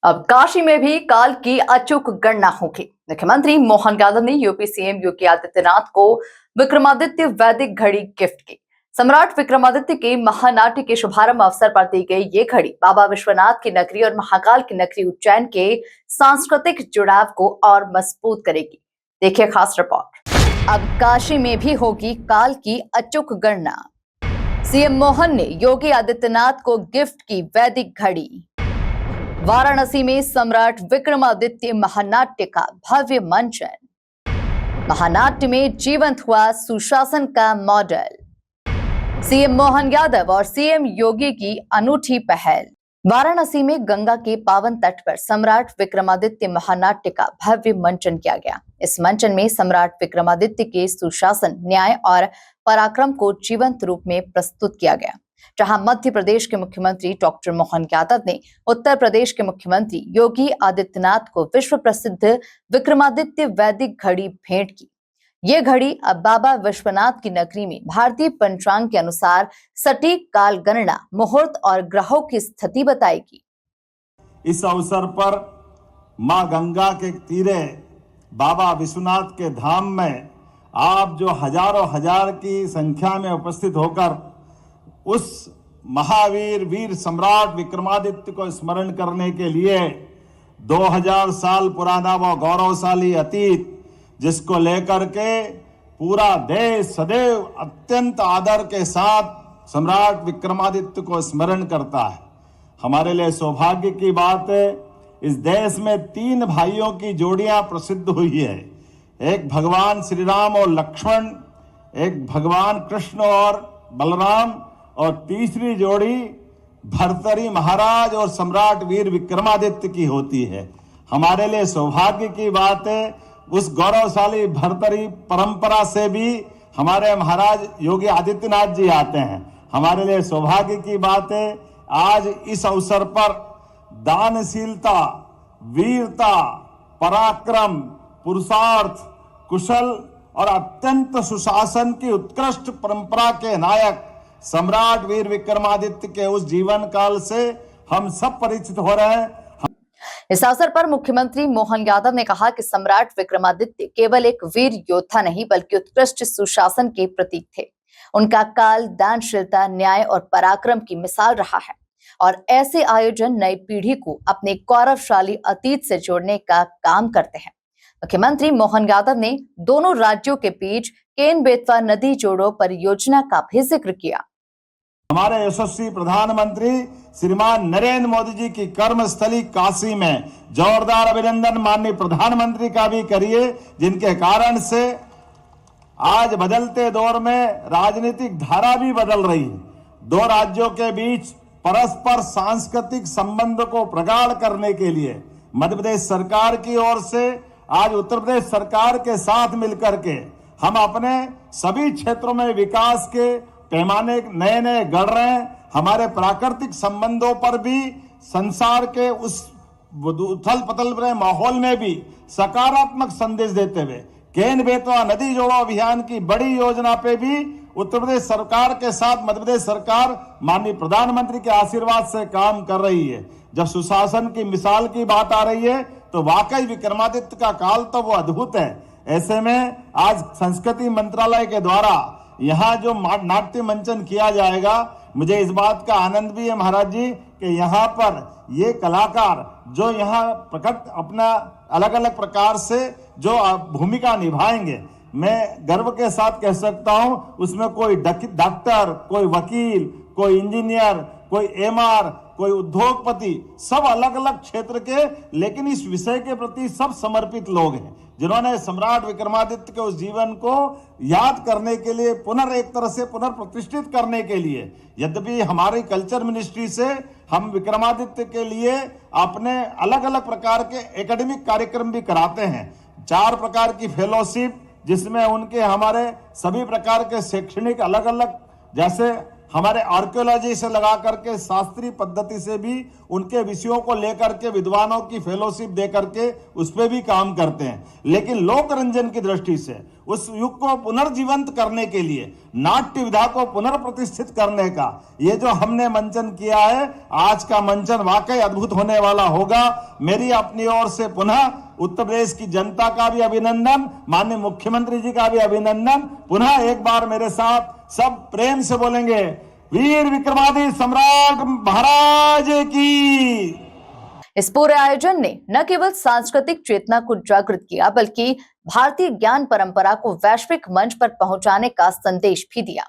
अब काशी में भी काल की अचूक गणना होगी। मुख्यमंत्री मोहन यादव ने यूपी सीएम योगी आदित्यनाथ को विक्रमादित्य वैदिक घड़ी गिफ्ट की। सम्राट विक्रमादित्य के महानाट्य के शुभारंभ अवसर पर दी गई ये घड़ी बाबा विश्वनाथ की नगरी और महाकाल की नगरी उज्जैन के सांस्कृतिक जुड़ाव को और मजबूत करेगी। देखिए खास रिपोर्ट। अब काशी में भी होगी काल की अचूक गणना। सीएम मोहन ने योगी आदित्यनाथ को गिफ्ट की वैदिक घड़ी। वाराणसी में सम्राट विक्रमादित्य महानाट्य का भव्य मंचन। महानाट्य में जीवंत हुआ सुशासन का मॉडल। सीएम मोहन यादव और सीएम योगी की अनूठी पहल। वाराणसी में गंगा के पावन तट पर सम्राट विक्रमादित्य महानाट्य का भव्य मंचन किया गया। इस मंचन में सम्राट विक्रमादित्य के सुशासन, न्याय और पराक्रम को जीवंत रूप में प्रस्तुत किया गया। जहां मध्य प्रदेश के मुख्यमंत्री डॉक्टर मोहन यादव ने उत्तर प्रदेश के मुख्यमंत्री योगी आदित्यनाथ को विश्व प्रसिद्ध विक्रमादित्य वैदिक घड़ी भेंट की। ये घड़ी अब बाबा विश्वनाथ की नगरी में भारतीय पंचांग के अनुसार सटीक काल गणना, मुहूर्त और ग्रहों की स्थिति बताएगी। इस अवसर पर मां गंगा के तीरे बाबा विश्वनाथ के धाम में आप जो हजारों हजार की संख्या में उपस्थित होकर उस महावीर वीर सम्राट विक्रमादित्य को स्मरण करने के लिए 2000 साल पुराना वो गौरवशाली अतीत, जिसको लेकर के पूरा देश सदैव अत्यंत आदर के साथ सम्राट विक्रमादित्य को स्मरण करता है। हमारे लिए सौभाग्य की बात है, इस देश में 3 भाइयों की जोड़ियां प्रसिद्ध हुई है। एक भगवान श्री राम और लक्ष्मण, एक भगवान कृष्ण और बलराम, और तीसरी जोड़ी भर्तरी महाराज और सम्राट वीर विक्रमादित्य की होती है। हमारे लिए सौभाग्य की बात है, उस गौरवशाली भर्तरी परंपरा से भी हमारे महाराज योगी आदित्यनाथ जी आते हैं। हमारे लिए सौभाग्य की बात है, आज इस अवसर पर दानशीलता, वीरता, पराक्रम, पुरुषार्थ, कुशल और अत्यंत सुशासन की उत्कृष्ट परंपरा के नायक सम्राट वीर विक्रमादित्य के उस जीवन काल से हम सब परिचित हो रहे हैं। इस अवसर पर मुख्यमंत्री मोहन यादव ने कहा कि सम्राट विक्रमादित्य केवल एक वीर योद्धा नहीं बल्कि उत्कृष्ट सुशासन के प्रतीक थे। उनका काल दानशीलता, न्याय और पराक्रम की मिसाल रहा है और ऐसे आयोजन नई पीढ़ी को अपने गौरवशाली अतीत से जोड़ने का काम करते हैं। मुख्यमंत्री मोहन यादव ने दोनों राज्यों के बीच केन बेतवा नदी जोड़ो परियोजना का भी जिक्र किया। हमारे यशस्वी प्रधानमंत्री श्रीमान नरेंद्र मोदी जी की कर्मस्थली काशी में जोरदार अभिनंदन माननीय प्रधानमंत्री का भी करिए, जिनके कारण से आज बदलते दौर में राजनीतिक धारा भी बदल रही है। 2 राज्यों के बीच परस्पर सांस्कृतिक संबंध को प्रगाढ़ करने के लिए मध्य प्रदेश सरकार की ओर से आज उत्तर प्रदेश सरकार के साथ मिलकर के हम अपने सभी क्षेत्रों में विकास के पैमाने नए नए गढ़ रहे हैं। हमारे प्राकृतिक संबंधों पर भी संसार के उस उथल पथल भरे माहौल में भी सकारात्मक संदेश देते हुए केन बेतवा नदी जोड़ो अभियान की बड़ी योजना पे भी उत्तर प्रदेश सरकार के साथ मध्य प्रदेश सरकार माननीय प्रधानमंत्री के आशीर्वाद से काम कर रही है। जब सुशासन की मिसाल की बात आ रही है तो वाकई विक्रमादित्य का काल तो वो अद्भुत है। ऐसे में आज संस्कृति मंत्रालय के द्वारा यहाँ जो नाट्य मंचन किया जाएगा, मुझे इस बात का आनंद भी है महाराज जी कि यहाँ पर ये कलाकार जो यहाँ प्रकट अपना अलग अलग प्रकार से जो भूमिका निभाएंगे, मैं गर्व के साथ कह सकता हूँ उसमें कोई डॉक्टर, कोई वकील, कोई इंजीनियर, कोई एमआर, कोई उद्योगपति, सब अलग अलग क्षेत्र के, लेकिन इस विषय के प्रति सब समर्पित लोग हैं जिन्होंने सम्राट विक्रमादित्य के उस जीवन को याद करने के लिए एक तरह से पुनर्प्रतिष्ठित करने के लिए, यद्यपि हमारी कल्चर मिनिस्ट्री से हम विक्रमादित्य के लिए अपने अलग अलग प्रकार के एकेडमिक कार्यक्रम भी कराते हैं। 4 प्रकार की फेलोशिप, जिसमें उनके हमारे सभी प्रकार के शैक्षणिक अलग अलग, जैसे हमारे आर्कियोलॉजी से लगा करके शास्त्रीय पद्धति से भी उनके विषयों को लेकर के विद्वानों की फेलोशिप दे करके उस पर भी काम करते हैं। लेकिन लोक रंजन की दृष्टि से उस युग को पुनर्जीवंत करने के लिए, नाट्य विधा को पुनर्प्रतिष्ठित करने का ये जो हमने मंचन किया है, आज का मंचन वाकई अद्भुत होने वाला होगा। मेरी अपनी ओर से पुनः उत्तर प्रदेश की जनता का भी अभिनंदन, माननीय मुख्यमंत्री जी का भी अभिनंदन। पुनः एक बार मेरे साथ सब प्रेम से बोलेंगे, वीर विक्रमादित्य सम्राट महाराज की। इस पूरे आयोजन ने न केवल सांस्कृतिक चेतना को जागृत किया, बल्कि भारतीय ज्ञान परंपरा को वैश्विक मंच पर पहुंचाने का संदेश भी दिया।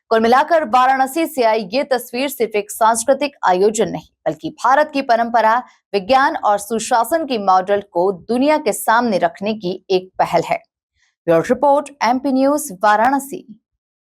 कुल मिलाकर वाराणसी से आई ये तस्वीर सिर्फ एक सांस्कृतिक आयोजन नहीं, बल्कि भारत की परंपरा, विज्ञान और सुशासन की मॉडल को दुनिया के सामने रखने की एक पहल है। Bureau report, MP news, Varanasi.